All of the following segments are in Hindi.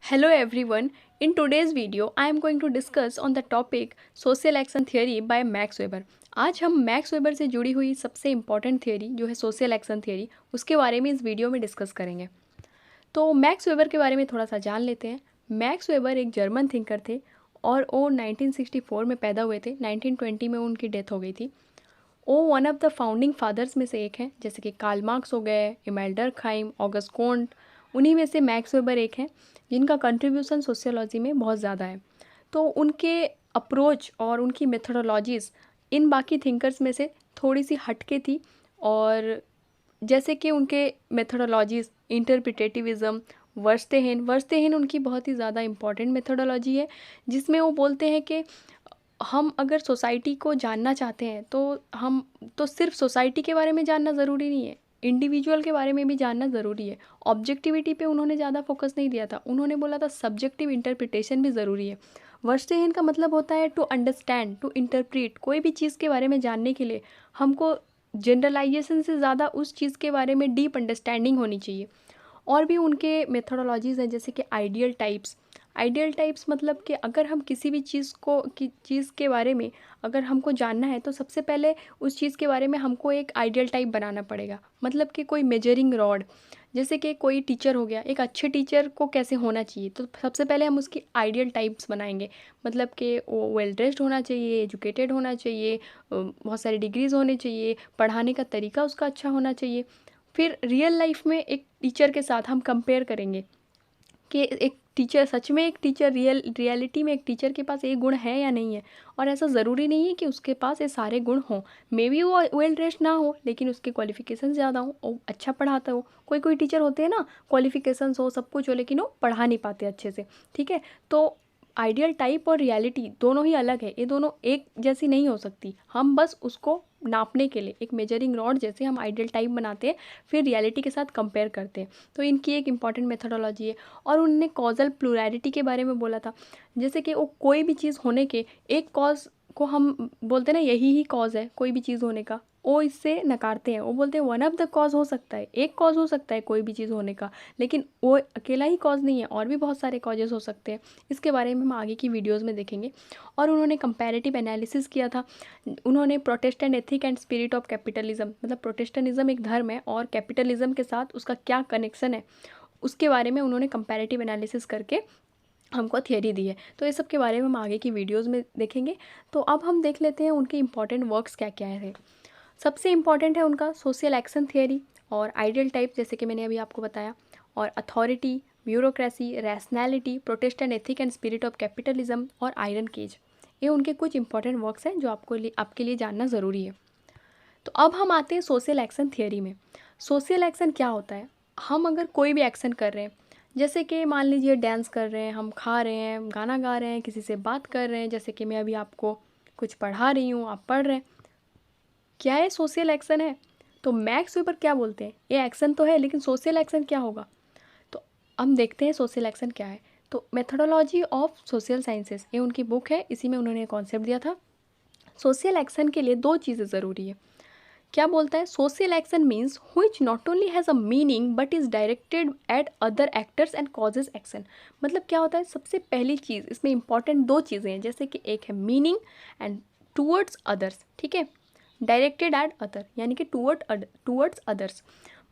Hello everyone. In today's video, I am going to discuss on the topic social action theory by max weber. आज हम मैक्स वेबर से जुड़ी हुई सबसे इम्पॉर्टेंट थियरी जो है सोशल एक्शन थियरी, उसके बारे में इस वीडियो में डिस्कस करेंगे। तो मैक्स वेबर के बारे में थोड़ा सा जान लेते हैं। मैक्स वेबर एक जर्मन थिंकर थे और वो 1964 में पैदा हुए थे। 1920 में उनकी डेथ हो गई थी। वो one of the founding fathers में से एक हैं, जैसे कि कार्ल मार्क्स हो गए, इमेल डर्कहाइम, ऑगस्ट कोंट। उन्हीं में से मैक्स वेबर एक हैं जिनका कंट्रीब्यूशन सोशियोलॉजी में बहुत ज़्यादा है। तो उनके अप्रोच और उनकी मेथोडोलॉजीज़ इन बाकी थिंकर्स में से थोड़ी सी हटके थी। और जैसे कि उनके मेथोडोलॉजीज़ इंटरप्रिटेटिविज़म, वर्स्टेहेन उनकी बहुत ही ज़्यादा इम्पॉर्टेंट मेथोडोलॉजी है, जिसमें वो बोलते हैं कि हम अगर सोसाइटी को जानना चाहते हैं तो सिर्फ सोसाइटी के बारे में जानना ज़रूरी नहीं है, इंडिविजुअल के बारे में भी जानना ज़रूरी है। ऑब्जेक्टिविटी पे उन्होंने ज़्यादा फोकस नहीं दिया था, उन्होंने बोला था सब्जेक्टिव इंटरप्रिटेशन भी ज़रूरी है। वर्स्टेहेन का मतलब होता है टू अंडरस्टैंड, टू इंटरप्रीट। कोई भी चीज़ के बारे में जानने के लिए हमको जनरलाइजेशन से ज़्यादा उस चीज़ के बारे में डीप अंडरस्टैंडिंग होनी चाहिए। और भी उनके मेथोडोलॉजीज़ हैं, जैसे कि आइडियल टाइप्स मतलब कि अगर हम किसी भी चीज़ के बारे में अगर हमको जानना है तो सबसे पहले उस चीज़ के बारे में हमको एक आइडियल टाइप बनाना पड़ेगा। मतलब कि कोई मेजरिंग रॉड, जैसे कि कोई टीचर हो गया, एक अच्छे टीचर को कैसे होना चाहिए, तो सबसे पहले हम उसकी आइडियल टाइप्स बनाएंगे। मतलब कि वो वेल ड्रेस्ड होना चाहिए, एजुकेटेड होना चाहिए, बहुत सारी डिग्रीज़ होनी चाहिए, पढ़ाने का तरीका उसका अच्छा होना चाहिए। फिर रियल लाइफ में एक टीचर के साथ हम कंपेयर करेंगे कि एक टीचर सच में एक टीचर रियलिटी में एक टीचर के पास ये गुण है या नहीं है। और ऐसा ज़रूरी नहीं है कि उसके पास ये सारे गुण हों। मे बी वो वेल ड्रेस्ड ना हो लेकिन उसके क्वालिफिकेशन ज़्यादा हो, वो अच्छा पढ़ाता हो। कोई कोई टीचर होते हैं ना, क्वालिफिकेशंस हो, सब कुछ हो, लेकिन वो पढ़ा नहीं पाते अच्छे से। ठीक है, तो आइडियल टाइप और रियलिटी दोनों ही अलग है, ये दोनों एक जैसी नहीं हो सकती। हम बस उसको नापने के लिए एक मेजरिंग रॉड जैसे हम आइडियल टाइप बनाते हैं, फिर रियलिटी के साथ कंपेयर करते हैं। तो इनकी एक इंपॉर्टेंट मेथोडोलॉजी है। और उन्होंने कॉजल प्लूरैलिटी के बारे में बोला था, जैसे कि वो कोई भी चीज़ होने के एक कॉज को हम बोलते हैं ना, यही ही कॉज है कोई भी चीज़ होने का, वो इससे नकारते हैं। वो बोलते हैं वन ऑफ द कॉज हो सकता है, एक कॉज हो सकता है कोई भी चीज़ होने का, लेकिन वो अकेला ही कॉज नहीं है, और भी बहुत सारे कॉजेज़ हो सकते हैं। इसके बारे में हम आगे की वीडियोज़ में देखेंगे। और उन्होंने कंपैरेटिव एनालिसिस किया था। उन्होंने Protestant ethic and spirit of capitalism, मतलब प्रोटेस्टेंटिज्म एक धर्म है और कैपिटलिज्म के साथ उसका क्या कनेक्शन है, उसके बारे में उन्होंने कंपैरेटिव एनालिसिस करके हमको थियरी दी है। तो ये सब के बारे में हम आगे की वीडियोज़ में देखेंगे। तो अब हम देख लेते हैं उनके इंपॉर्टेंट वर्क्स क्या क्या है। सबसे इम्पॉर्टेंट है उनका सोशल एक्शन थियरी और आइडियल टाइप, जैसे कि मैंने अभी आपको बताया, और authority, bureaucracy, rationality, Protestant ethic and spirit of capitalism और आयरन केज। ये उनके कुछ इंपॉर्टेंट वर्क्स हैं जो आपके लिए जानना ज़रूरी है। तो अब हम आते हैं सोशल एक्शन थियरी में। सोशल एक्शन क्या होता है? हम अगर कोई भी एक्शन कर रहे हैं, जैसे कि मान लीजिए डांस कर रहे हैं, हम खा रहे हैं, गाना गा रहे हैं, किसी से बात कर रहे हैं, जैसे कि मैं अभी आपको कुछ पढ़ा रही हूँ, आप पढ़ रहे हैं, क्या ये सोशल एक्शन है? तो मैक्स वेबर क्या बोलते हैं, ये एक्शन तो है लेकिन सोशल एक्शन क्या होगा? तो हम देखते हैं सोशल एक्शन क्या है। तो मेथोडोलॉजी ऑफ सोशल साइंसेस, ये उनकी बुक है, इसी में उन्होंने कॉन्सेप्ट दिया था। सोशल एक्शन के लिए दो चीज़ें ज़रूरी है। क्या बोलता है? Social action means which not only has a meaning but is directed eight other actors and causes action. मतलब क्या होता है? सबसे पहली चीज़ इसमें इंपॉर्टेंट दो चीज़ें हैं, जैसे कि एक है मीनिंग एंड टूवर्ड्स अदर्स। ठीक है, डायरेक्टेड एट अदर यानी कि टूवर्ड्स अदर्स।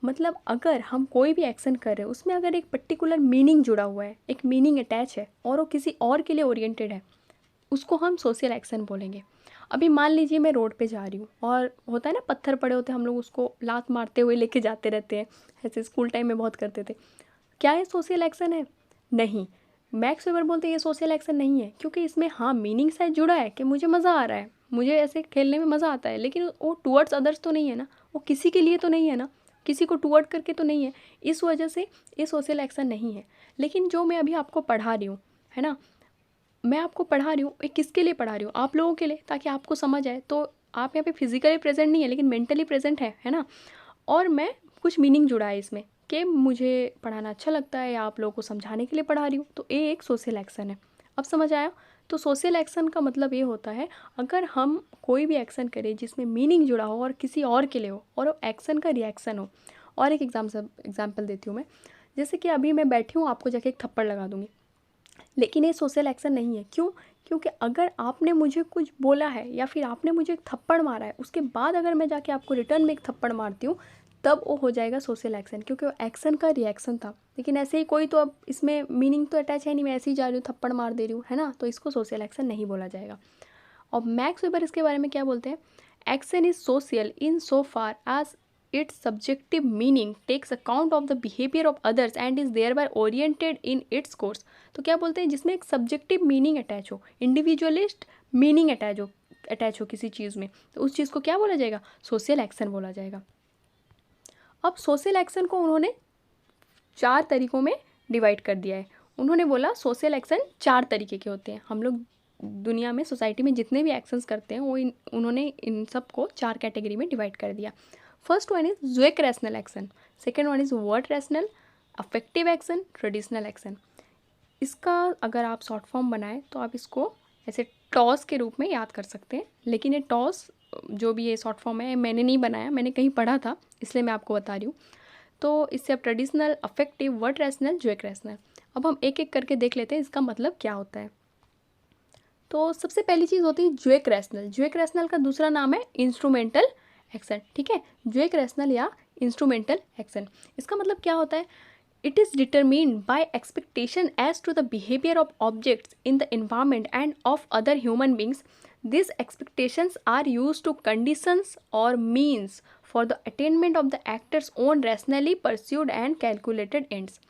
मतलब अगर हम कोई भी एक्शन कर रहे हैं उसमें अगर एक पर्टिकुलर मीनिंग जुड़ा हुआ है, एक मीनिंग अटैच है और वो किसी और के लिए ओरिएंटेड है, उसको हम सोशल एक्शन बोलेंगे। अभी मान लीजिए मैं रोड पे जा रही हूँ और होता है ना, पत्थर पड़े होते हैं, हम लोग उसको लात मारते हुए लेके जाते रहते हैं, ऐसे स्कूल टाइम में बहुत करते थे। क्या ये सोशल एक्शन है? नहीं। मैक्स वेबर बोलते हैं ये सोशल एक्शन नहीं है, क्योंकि इसमें हाँ मीनिंग शायद जुड़ा है कि मुझे मज़ा आ रहा है, मुझे ऐसे खेलने में मज़ा आता है, लेकिन वो टूवर्ड्स अदर्स तो नहीं है ना, वो किसी के लिए तो नहीं है ना, किसी को टूवर्ड करके तो नहीं है। इस वजह से ये सोशल एक्शन नहीं है। लेकिन जो मैं अभी आपको पढ़ा रही हूँ, है ना, मैं आपको पढ़ा रही हूँ, ये किसके लिए पढ़ा रही हूँ? आप लोगों के लिए, ताकि आपको समझ आए। तो आप यहाँ पे फिजिकली प्रेजेंट नहीं है लेकिन मेंटली प्रेजेंट है ना। और मैं कुछ मीनिंग जुड़ा है इसमें कि मुझे पढ़ाना अच्छा लगता है या आप लोगों को समझाने के लिए पढ़ा रही हूँ, तो ये एक सोशल एक्शन है। अब समझ आया? तो सोशल एक्शन का मतलब ये होता है, अगर हम कोई भी एक्शन करें जिसमें मीनिंग जुड़ा हो और किसी और के लिए हो और वो एक्शन का रिएक्शन हो। और एक एग्जाम्पल देती हूँ मैं। जैसे कि अभी मैं बैठी हूँ, आपको जाके एक थप्पड़ लगा दूँगी, लेकिन ये सोशल एक्शन नहीं है। क्यों? क्योंकि अगर आपने मुझे कुछ बोला है या फिर आपने मुझे एक थप्पड़ मारा है, उसके बाद अगर मैं जाके आपको रिटर्न में एक थप्पड़ मारती हूँ, तब वो हो जाएगा सोशल एक्शन, क्योंकि वो एक्शन का रिएक्शन था। लेकिन ऐसे ही कोई तो, अब इसमें मीनिंग तो अटैच है नहीं, मैं ऐसे ही जा रही हूँ थप्पड़ मार दे रही हूँ, है ना, तो इसको सोशल एक्शन नहीं बोला जाएगा। और मैक्स वेबर इसके बारे में क्या बोलते हैं? Action is social in so far as its subjective meaning takes account of the behavior of others and is thereby oriented in its course। तो क्या बोलते हैं? जिसमें एक सब्जेक्टिव मीनिंग अटैच हो, इंडिविजुअलिस्ट मीनिंग अटैच हो किसी चीज़ में, तो उस चीज़ को क्या बोला जाएगा? सोशल एक्शन बोला जाएगा। अब सोशल एक्शन को उन्होंने 4 तरीकों में डिवाइड कर दिया है। उन्होंने बोला सोशल एक्शन 4 तरीके के होते हैं। हम लोग दुनिया में, सोसाइटी में जितने भी एक्शंस करते हैं वो उन्होंने इन सब को 4 कैटेगरी में डिवाइड कर दिया। First one is zweck rational action, second one is wert rational, affective action, traditional action. इसका अगर आप शॉर्ट फॉर्म बनाएं तो आप इसको ऐसे टॉस के रूप में याद कर सकते हैं। लेकिन ये टॉस जो भी ये शॉर्ट फॉर्म है, मैंने नहीं बनाया, मैंने कहीं पढ़ा था, इसलिए मैं आपको बता रही हूँ। तो इससे अब traditional, affective, wert rational, zweck rational, अब हम एक एक करके देख लेते हैं इसका मतलब क्या होता है। तो सबसे पहली चीज़ होती है ज़्वेक रैशनल। ज़्वेक रैशनल का दूसरा नाम है इंस्ट्रूमेंटल एक्शन। ठीक है, ज़्वेक रैशनल या इंस्ट्रूमेंटल एक्शन, इसका मतलब क्या होता है? It is determined by expectation as to the behaviour of objects in the environment and of other human beings. This expectations are use to conditions और means for the attainment of the actors own rationally pursued and calculated ends.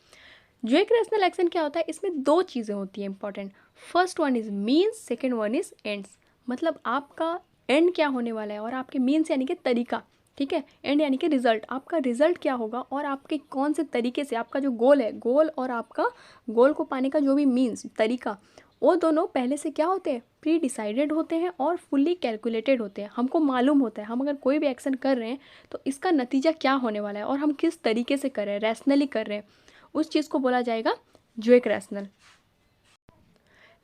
Zweck rational action क्या होता है? इसमें 2 चीज़ें होती हैं important. First one is means, second one is ends. मतलब आपका एंड क्या होने वाला है और आपके मीन्स यानी कि तरीका, ठीक है, एंड यानी कि रिजल्ट, आपका रिजल्ट क्या होगा और आपके कौन से तरीके से आपका जो गोल है, गोल और आपका गोल को पाने का जो भी मीन्स, तरीका, वो दोनों पहले से क्या होते हैं? प्री डिसाइडेड होते हैं और फुल्ली कैलकुलेटेड होते हैं। हमको मालूम होता है हम अगर कोई भी एक्शन कर रहे हैं तो इसका नतीजा क्या होने वाला है और हम किस तरीके से कर रहे हैं, रैशनली कर रहे हैं, उस चीज़ को बोला जाएगा ज़्वेक रैशनल।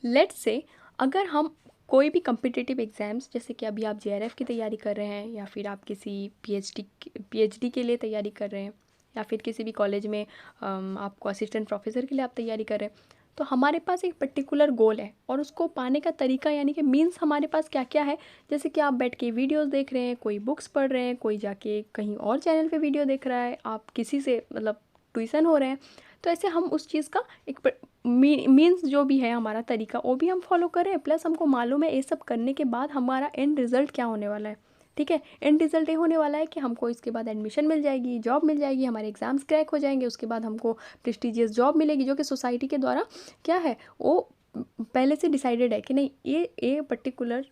लेट्स से अगर हम कोई भी कम्पिटिटिव एग्ज़ाम्स, जैसे कि अभी आप जेआरएफ की तैयारी कर रहे हैं या फिर आप किसी पीएचडी के लिए तैयारी कर रहे हैं या फिर किसी भी कॉलेज में आपको असिस्टेंट प्रोफेसर के लिए आप तैयारी कर रहे हैं, तो हमारे पास एक पर्टिकुलर गोल है और उसको पाने का तरीका यानी कि मीन्स हमारे पास क्या क्या है। जैसे कि आप बैठ के वीडियोस देख रहे हैं, कोई बुक्स पढ़ रहे हैं, कोई जाके कहीं और चैनल पे वीडियो देख रहा है, आप किसी से मतलब ट्यूशन हो रहे हैं, तो ऐसे हम उस चीज़ का एक मीन्स जो भी है हमारा तरीका वो भी हम फॉलो करें, प्लस हमको मालूम है ये सब करने के बाद हमारा एंड रिज़ल्ट क्या होने वाला है। ठीक है, एंड रिज़ल्ट ये होने वाला है कि हमको इसके बाद एडमिशन मिल जाएगी, जॉब मिल जाएगी, हमारे एग्ज़ाम्स क्रैक हो जाएंगे, उसके बाद हमको प्रेस्टिजियस जॉब मिलेगी जो कि सोसाइटी के द्वारा क्या है वो पहले से डिसाइडेड है कि नहीं, ये पर्टिकुलर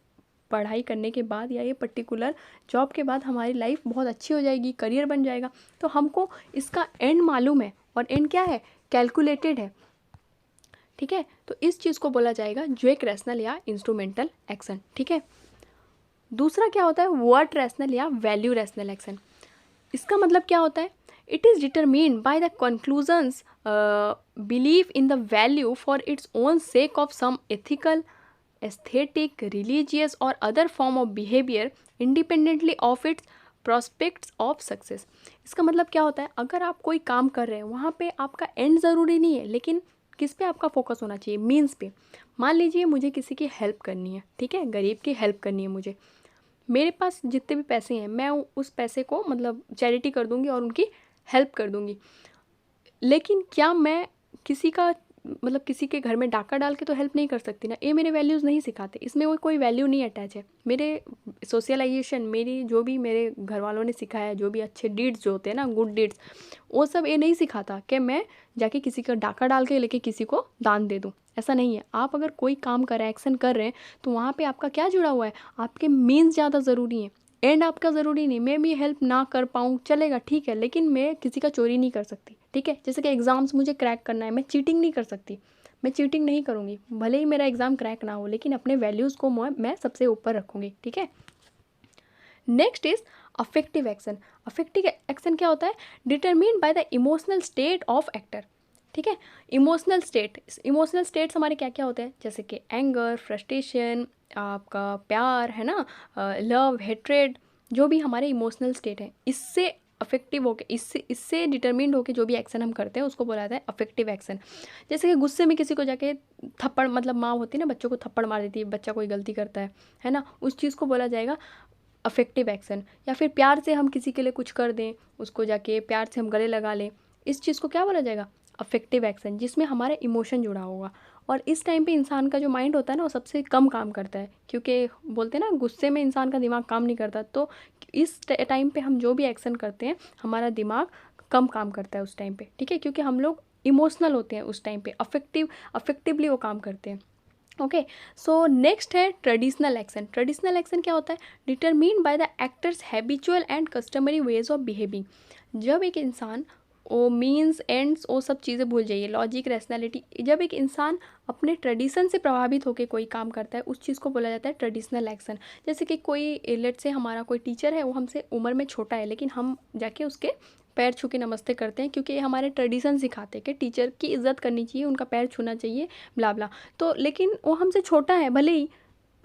पढ़ाई करने के बाद या ये पर्टिकुलर जॉब के बाद हमारी लाइफ बहुत अच्छी हो जाएगी, करियर बन जाएगा। तो हमको इसका एंड मालूम है और एंड क्या है? कैलकुलेटेड है। ठीक है, तो इस चीज़ को बोला जाएगा ज़्वेक रैशनल या इंस्ट्रूमेंटल एक्शन। ठीक है, दूसरा क्या होता है? वर्ड रैशनल या वैल्यू रैशनल एक्शन। इसका मतलब क्या होता है? It is determined by the conclusions believe in the value for its own sake of some ethical, aesthetic, religious और other form of behaviour independently of its prospects of success. इसका मतलब क्या होता है? अगर आप कोई काम कर रहे हैं वहाँ पे आपका एंड ज़रूरी नहीं है, लेकिन किस पे आपका फोकस होना चाहिए? मीन्स पे। मान लीजिए मुझे किसी की हेल्प करनी है, ठीक है, गरीब की हेल्प करनी है मुझे, मेरे पास जितने भी पैसे हैं मैं उस पैसे को मतलब चैरिटी कर दूंगी और उनकी हेल्प कर दूंगी। लेकिन क्या मैं किसी का मतलब किसी के घर में डाका डाल के तो हेल्प नहीं कर सकती ना, ये मेरे वैल्यूज़ नहीं सिखाते, इसमें वो कोई वैल्यू नहीं अटैच है। मेरे सोशलाइजेशन, मेरी जो भी मेरे घर वालों ने सिखाया है, जो भी अच्छे डीड्स जो होते हैं ना, गुड डीड्स, वो सब ये नहीं सिखाता कि मैं जाके किसी का डाका डाल के लेके किसी को दान दे दूँ। ऐसा नहीं है। आप अगर कोई काम कर रहे हैं, एक्शन कर रहे हैं, तो वहाँ पे आपका क्या जुड़ा हुआ है? आपके मीन्स ज़्यादा ज़रूरी हैं, एंड आपका ज़रूरी नहीं। मैं भी हेल्प ना कर पाऊँ चलेगा, ठीक है, लेकिन मैं किसी का चोरी नहीं कर सकती। ठीक है, जैसे कि एग्ज़ाम्स मुझे क्रैक करना है, मैं चीटिंग नहीं कर सकती, मैं चीटिंग नहीं करूँगी, भले ही मेरा एग्ज़ाम क्रैक ना हो, लेकिन अपने वैल्यूज़ को मैं सबसे ऊपर रखूँगी। ठीक है, next is affective action. Affective action क्या होता है? Determined by the emotional state of actor. ठीक है, इमोशनल स्टेट्स हमारे क्या क्या होते हैं? जैसे कि एंगर, फ्रस्ट्रेशन, आपका प्यार है ना, लव, हेट्रेड, जो भी हमारे इमोशनल स्टेट है, इससे अफेक्टिव होके इससे इससे डिटरमिन्ड होके जो भी एक्शन हम करते हैं उसको बोला जाता है अफेक्टिव एक्शन। जैसे कि गुस्से में किसी को जाके थप्पड़, मतलब माँ होती है ना, बच्चों को थप्पड़ मार देती है, बच्चा कोई गलती करता है ना, उस चीज़ को बोला जाएगा अफेक्टिव एक्शन। या फिर प्यार से हम किसी के लिए कुछ कर दें, उसको जाके प्यार से हम गले लगा लें, इस चीज़ को क्या बोला जाएगा अफेक्टिव एक्शन, जिसमें हमारा इमोशन जुड़ा होगा। और इस टाइम पे इंसान का जो माइंड होता है ना वो सबसे कम काम करता है, क्योंकि बोलते हैं ना गुस्से में इंसान का दिमाग काम नहीं करता। तो इस टाइम पे हम जो भी एक्शन करते हैं हमारा दिमाग कम काम करता है उस टाइम पे, ठीक है, क्योंकि हम लोग इमोशनल होते हैं उस टाइम पे, अफेक्टिवली वो काम करते हैं। ओके, सो नेक्स्ट है ट्रेडिशनल एक्शन। ट्रेडिशनल एक्शन क्या होता है? Determined by the actors habitual and customary ways of behaving. जब एक इंसान वो मीन्स एंड्स वो सब चीज़ें भूल जाइए, लॉजिक रैशनैलिटी, जब एक इंसान अपने ट्रेडिशन से प्रभावित होकर कोई काम करता है उस चीज़ को बोला जाता है ट्रेडिशनल एक्शन। जैसे कि कोई लेट से हमारा कोई टीचर है, वो हमसे उम्र में छोटा है लेकिन हम जाके उसके पैर छू के नमस्ते करते हैं, क्योंकि ये हमारे ट्रेडिशन सिखाते हैं कि टीचर की इज्जत करनी चाहिए, उनका पैर छूना चाहिए, ब्ला ब्ला। तो लेकिन वो हमसे छोटा है भले ही,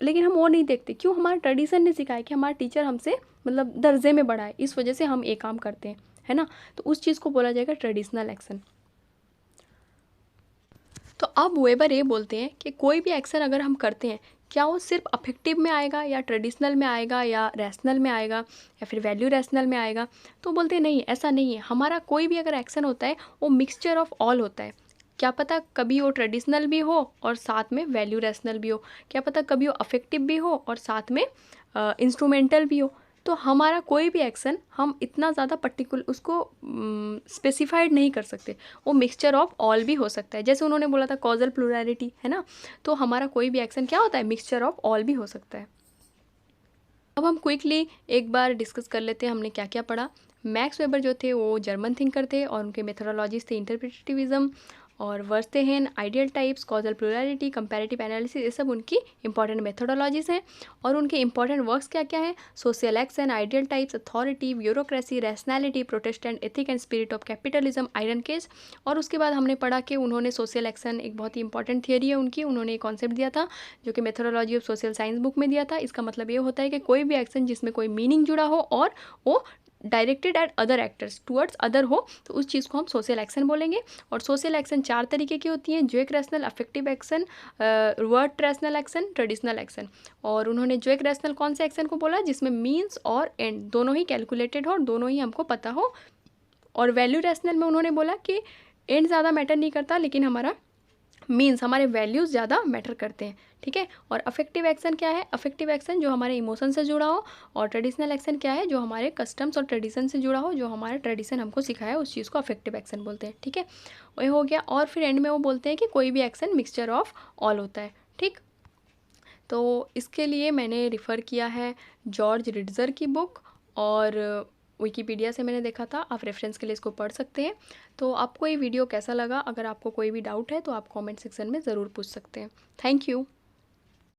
लेकिन हम वो नहीं देखते, क्यों? हमारा ट्रेडिशन ने सिखाया कि हमारा टीचर हमसे मतलब दर्जे में बड़ा है, इस वजह से हम एक काम करते हैं, है ना। तो उस चीज़ को बोला जाएगा ट्रेडिशनल एक्शन। तो अब वेबर ये बोलते हैं कि कोई भी एक्शन अगर हम करते हैं, क्या वो सिर्फ अफेक्टिव में आएगा या ट्रेडिशनल में आएगा या रैशनल में आएगा या फिर वैल्यू रैशनल में आएगा? तो बोलते हैं नहीं, ऐसा नहीं है। हमारा कोई भी अगर एक्शन होता है वो मिक्सचर ऑफ ऑल होता है। क्या पता कभी वो ट्रेडिशनल भी हो और साथ में वैल्यू रैशनल भी हो, क्या पता कभी वो अफेक्टिव भी हो और साथ में इंस्ट्रूमेंटल भी हो। तो हमारा कोई भी एक्शन हम इतना ज़्यादा पर्टिकुलर उसको स्पेसिफाइड नहीं कर सकते, वो मिक्सचर ऑफ ऑल भी हो सकता है। जैसे उन्होंने बोला था कॉजल प्लुरैलिटी, है ना, तो हमारा कोई भी एक्शन क्या होता है, मिक्सचर ऑफ ऑल भी हो सकता है। अब हम क्विकली एक बार डिस्कस कर लेते हैं हमने क्या क्या पढ़ा। मैक्स वेबर जो थे वो जर्मन थिंकर थे और उनके मेथोडोलॉजीज थे इंटरप्रिटेटिविज्म और verstehen, ideal types, causal plurality, comparative analysis, ये सब उनकी इंपॉर्टेंट मेथोडोलॉजीज हैं। और उनके इंपॉर्टेंट वर्क्स क्या क्या है? Social action, ideal types, authority, bureaucracy, rationality, Protestant ethic and spirit of capitalism, iron cage. और उसके बाद हमने पढ़ा कि उन्होंने सोशल एक्शन एक बहुत ही इंपॉर्टेंट थियरी है उनकी, उन्होंने एक कॉन्सेप्ट दिया था जो कि methodology of social science book में दिया था। इसका मतलब ये होता है कि कोई भी एक्शन जिसमें कोई मीनिंग जुड़ा हो और वो directed eight other actors, towards other हो, तो उस चीज़ को हम सोशल एक्शन बोलेंगे। और सोशल एक्शन 4 तरीके की होती हैं: zweck rational, affective action, wert rational action, traditional action. और उन्होंने ज्वेक रैशनल कौन से एक्शन को बोला? जिसमें मीन्स और एंड दोनों ही कैलकुलेटेड हो और दोनों ही हमको पता हो। और वैल्यू रैशनल में उन्होंने बोला कि एंड ज़्यादा मैटर नहीं करता, लेकिन हमारा मीन्स, हमारे वैल्यूज़ ज़्यादा मैटर करते हैं, ठीक है। और अफेक्टिव एक्शन क्या है? अफेक्टिव एक्शन जो हमारे इमोशन से जुड़ा हो। और ट्रेडिशनल एक्शन क्या है? जो हमारे कस्टम्स और ट्रेडिशन से जुड़ा हो, जो हमारा ट्रेडिशन हमको सिखाया उस चीज़ को अफेक्टिव एक्शन बोलते हैं, ठीक है। वही हो गया। और फिर एंड में वो बोलते हैं कि कोई भी एक्शन मिक्सचर ऑफ ऑल होता है, ठीक। तो इसके लिए मैंने रिफ़र किया है जॉर्ज रिट्ज़र की बुक और विकिपीडिया से मैंने देखा था। आप रेफरेंस के लिए इसको पढ़ सकते हैं। तो आपको ये वीडियो कैसा लगा? अगर आपको कोई भी डाउट है तो आप कमेंट सेक्शन में ज़रूर पूछ सकते हैं। Thank you.